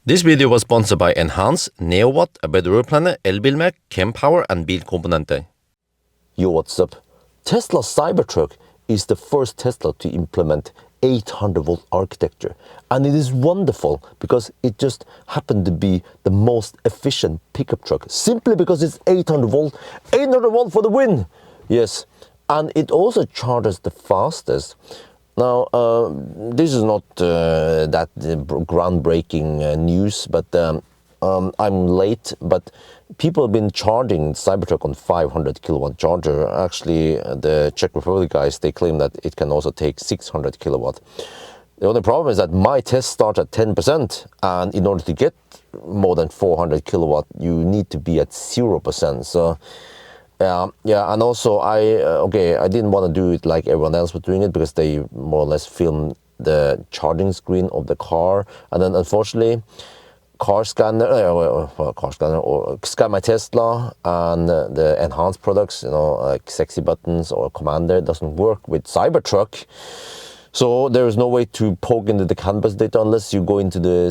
This video was sponsored by Enhance, NeoWatt, A Better Road Planner, Elbilmek, Kempower and Bilkomponenter. Yo, what's up? Tesla Cybertruck is the first Tesla to implement 800-volt architecture. And it is wonderful because it just happened to be the most efficient pickup truck, simply because it's 800 volt. 800 volt for the win! Yes, and it also charges the fastest. Now, this is not that groundbreaking news, but I'm late, but people have been charging Cybertruck on 500 kilowatt charger. Actually, the Czech Republic guys, they claim that it can also take 600 kilowatt. The only problem is that my test starts at 10%, and in order to get more than 400 kilowatt, you need to be at 0%. So, yeah, and also I didn't want to do it like everyone else was doing it because they more or less filmed the charging screen of the car, and then unfortunately, ScanMyTesla and the enhanced products, you know, like sexy buttons or commander, doesn't work with Cybertruck. So there is no way to poke into the canvas data unless you go into the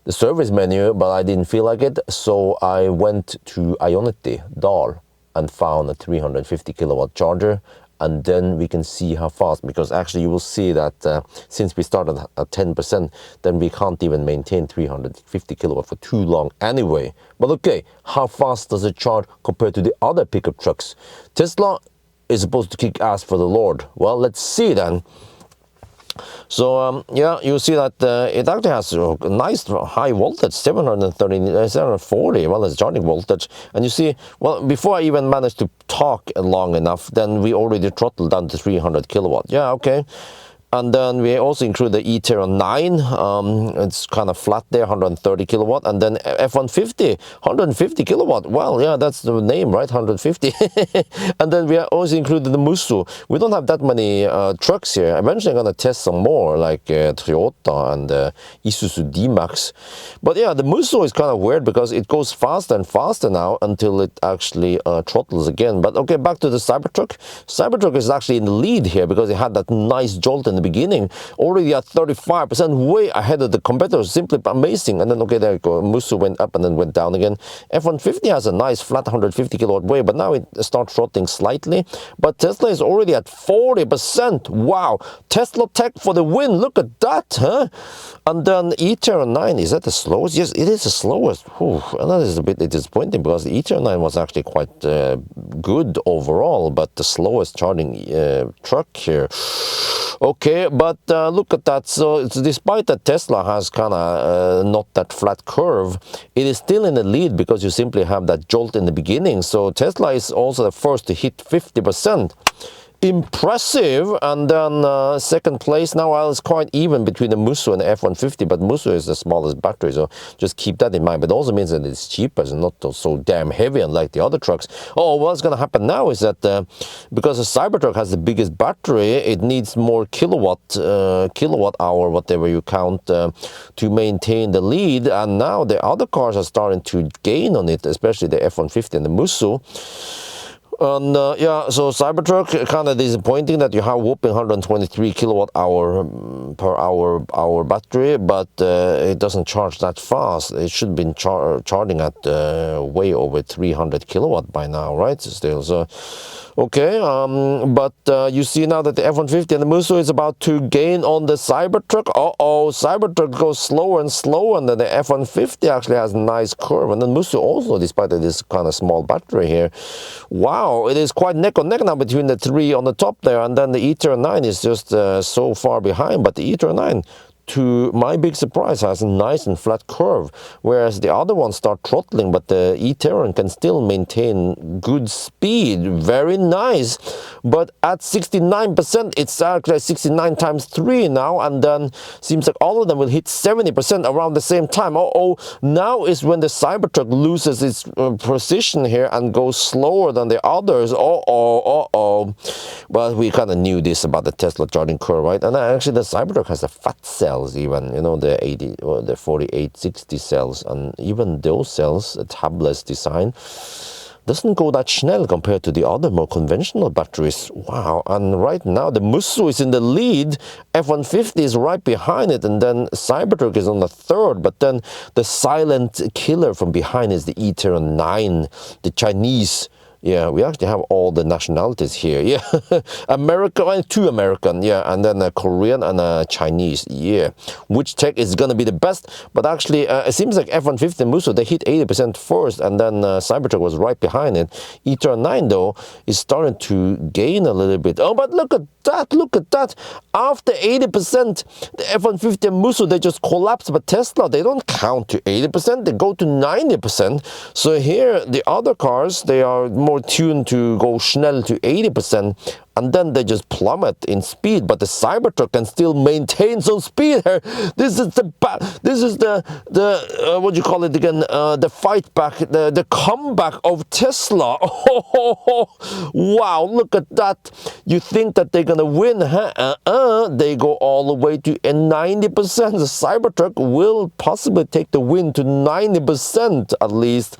service menu, but I didn't feel like it, so I went to Ioniq DAL and found a 350 kilowatt charger, and then we can see how fast, because actually you will see that since we started at 10%, then we can't even maintain 350 kilowatt for too long anyway. But okay, how fast does it charge compared to the other pickup trucks? Tesla is supposed to kick ass for the Lord. Well, let's see then. So yeah, you see that it actually has a nice high voltage, 740, well, it's charging voltage. And you see, well, before I even managed to talk long enough, then we already throttled down to 300 kilowatt. Yeah, okay. And then we also include the e-Niro 9, it's kind of flat there, 130 kilowatt, and then F-150, 150 kilowatt. Well, yeah, that's the name, right, 150. And then we also included the Musso. We don't have that many trucks here. Eventually I'm going to test some more, like Toyota and Isuzu D-Max. But yeah, the Musso is kind of weird because it goes faster and faster now until it actually throttles again. But okay, back to the Cybertruck. Cybertruck is actually in the lead here because it had that nice jolt in the beginning, already at 35%, way ahead of the competitors. Simply amazing. And then okay, there you go, Musso went up and then went down again. F-150 has a nice flat 150 kilowatt way, but now it starts throttling slightly. But Tesla is already at 40%. Wow, Tesla Tech for the win. Look at that, huh? And then e-Niro 9, is that the slowest? Yes, it is the slowest. Whew. And that is a bit disappointing because the e-Niro 9 was actually quite good overall, but the slowest charging truck here. Okay, but look at that. So despite that Tesla has kind of not that flat curve, it is still in the lead because you simply have that jolt in the beginning. So Tesla is also the first to hit 50%. Impressive. And then second place now, well, it's quite even between the Musso and the F-150, but Musso is the smallest battery, so just keep that in mind. But it also means that it's cheaper and not so damn heavy unlike the other trucks. Oh, what's going to happen now is that because the Cybertruck has the biggest battery, it needs more kilowatt hour, whatever you count, to maintain the lead. And now the other cars are starting to gain on it, especially the F-150 and the Musso. And yeah, so Cybertruck, kind of disappointing that you have whooping 123 kilowatt hour per hour battery, but it doesn't charge that fast. It should be charging at way over 300 kilowatt by now, right? Still, so okay. But you see now that the F-150 and the Musso is about to gain on the Cybertruck. Cybertruck goes slower and slower, and then the F-150 actually has a nice curve, and then Musso also, despite this kind of small battery here. Wow. It is quite neck and neck now between the three on the top there, and then the e-Niro 9 is just so far behind. But the e-Niro 9, to my big surprise, has a nice and flat curve, whereas the other ones start throttling, but the e-Niro can still maintain good speed. Very nice. But at 69%, it's actually 69 times 3 now, and then seems like all of them will hit 70% around the same time. Now is when the Cybertruck loses its precision here and goes slower than the others. Well, we kind of knew this about the Tesla charging curve, right? And actually the Cybertruck has a fat cell. Even, you know, the 80 or the 4860 cells, and even those cells, a tabless design, doesn't go that schnell compared to the other more conventional batteries. Wow. And right now the Musso is in the lead, F-150 is right behind it, and then Cybertruck is on the third, but then the silent killer from behind is the e-Niro 9, the Chinese. Yeah, we actually have all the nationalities here. Yeah, America, 2 American, yeah, and then a Korean and a Chinese. Yeah, which tech is gonna be the best? But actually, it seems like F-150 and Musso, they hit 80% first, and then Cybertruck was right behind it. e-Niro 9 though is starting to gain a little bit. Oh, but look at that! Look at that! After 80%, the F-150 and Musso, they just collapsed. But Tesla, they don't count to 80%; they go to 90%. So here, the other cars, they are more tuned to go schnell to 80%, and then they just plummet in speed. But the Cybertruck can still maintain some speed here. This is the what do you call it again? The fight back, the comeback of Tesla. Oh, wow! Look at that. You think that they're gonna win? Huh? They go all the way to 90%. The Cybertruck will possibly take the win to 90% at least.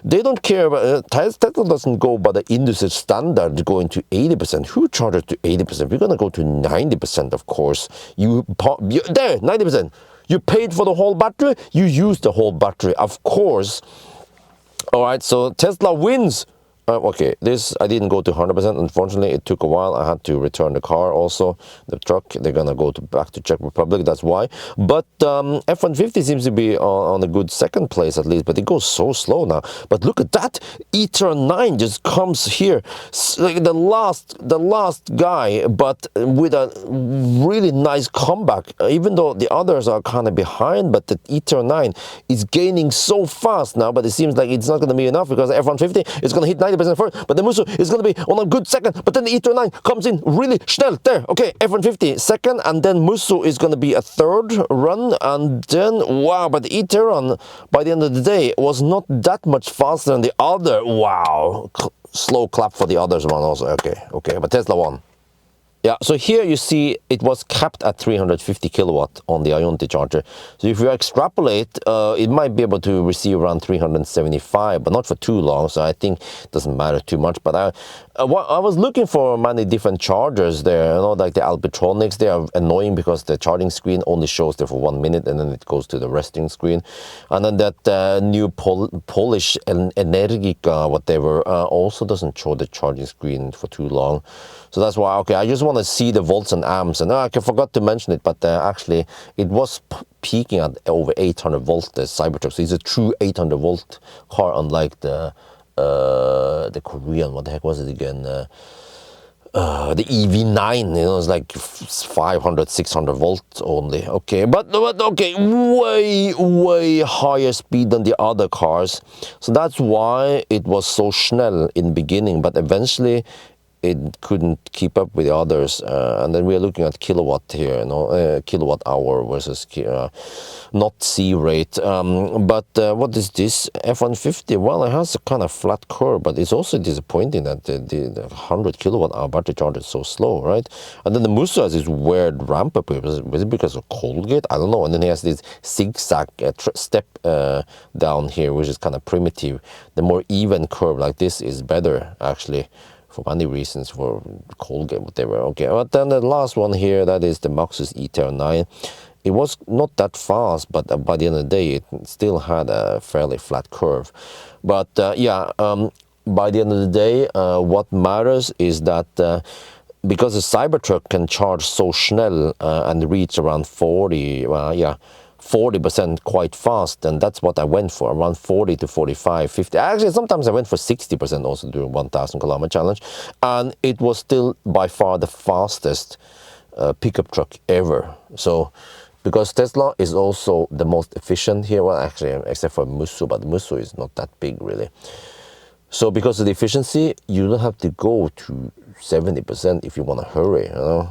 They don't care about Tesla doesn't go by the industry standard going to 80%. Who charges to 80%? We're gonna go to 90%, of course. There, 90%. You paid for the whole battery. You used the whole battery, of course. All right, so Tesla wins. Okay, this I didn't go to 100%. Unfortunately, it took a while. I had to return the car also, the truck. They're gonna go back to Czech Republic. That's why. But F-150 seems to be on a good second place at least. But it goes so slow now. But look at that! e-Niro 9 just comes here, like the last guy, but with a really nice comeback. Even though the others are kind of behind, but the e-Niro 9 is gaining so fast now. But it seems like it's not gonna be enough because F-150 is gonna hit 90% first, but the Musso is going to be on a good second, but then the e-Niro 9 comes in really schnell there. Okay, F-150 second, and then Musso is going to be a third run, and then wow, but the e-Niro by the end of the day was not that much faster than the other. Wow, slow clap for the others one also. Okay, but Tesla won. Yeah, so here you see it was capped at 350 kilowatt on the Ioniq charger. So if you extrapolate, it might be able to receive around 375, but not for too long. So I think it doesn't matter too much. But I was looking for many different chargers there. You know, like the Elbilmek, they are annoying because the charging screen only shows there for 1 minute and then it goes to the resting screen. And then that new Polish Energica, whatever, also doesn't show the charging screen for too long. So that's why, okay, I just want to see the volts and amps. And I forgot to mention it, but actually it was peaking at over 800 volts, the Cybertruck. So it's a true 800 volt car, unlike the Korean, what the heck was it again? The EV9, you know, it's like 500, 600 volts only. Okay, but okay, way higher speed than the other cars. So that's why it was so schnell in the beginning, but eventually it couldn't keep up with the others, and then we are looking at kilowatt here, you know, kilowatt hour versus not C rate. But what is this F-150? Well, it has a kind of flat curve, but it's also disappointing that the 100 kilowatt hour battery charge is so slow, right? And then the Musso has this weird ramp up. Was it because of Colgate? I don't know. And then he has this zigzag step down here, which is kind of primitive. The more even curve like this is better, actually, for many reasons, for Colgate, whatever. Okay, but then the last one here, that is the Maxus e-Niro 9. It was not that fast, but by the end of the day, it still had a fairly flat curve. But yeah, by the end of the day, what matters is that because the Cybertruck can charge so schnell and reach around 40% quite fast, and that's what I went for, around 40 to 45, 50. Actually, sometimes I went for 60% also during 1,000 kilometer challenge, and it was still by far the fastest pickup truck ever. So, because Tesla is also the most efficient here, well, actually, except for Musso, but Musso is not that big really. So because of the efficiency, you don't have to go to 70% if you want to hurry, you know,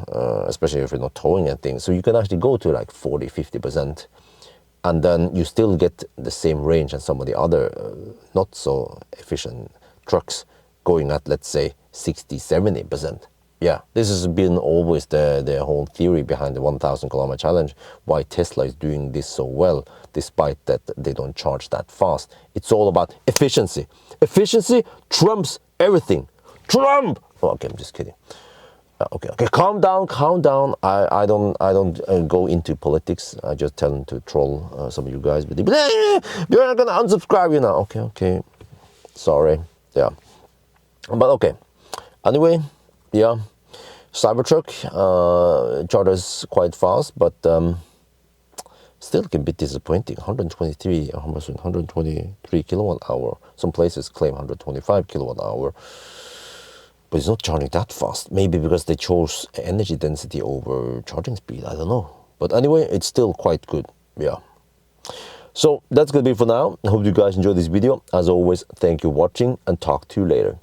especially if you're not towing anything. So you can actually go to like 40, 50%. And then you still get the same range as some of the other not so efficient trucks going at, let's say, 60, 70%. yeah, this has been always the whole theory behind the 1,000 kilometer challenge, why Tesla is doing this so well, despite that they don't charge that fast. It's all about efficiency. Efficiency trumps everything. Trump! Oh, okay, I'm just kidding. Okay, calm down. I don't go into politics. I just tell them to troll some of you guys. But you're not gonna unsubscribe, you know. Okay, sorry. Yeah, but okay. Anyway, yeah, Cybertruck charges quite fast, but still can be disappointing. 123 kilowatt hour. Some places claim 125 kilowatt hour. But it's not charging that fast. Maybe because they chose energy density over charging speed. I don't know. But anyway, it's still quite good. Yeah. So that's going to be it for now. I hope you guys enjoyed this video. As always, thank you for watching and talk to you later.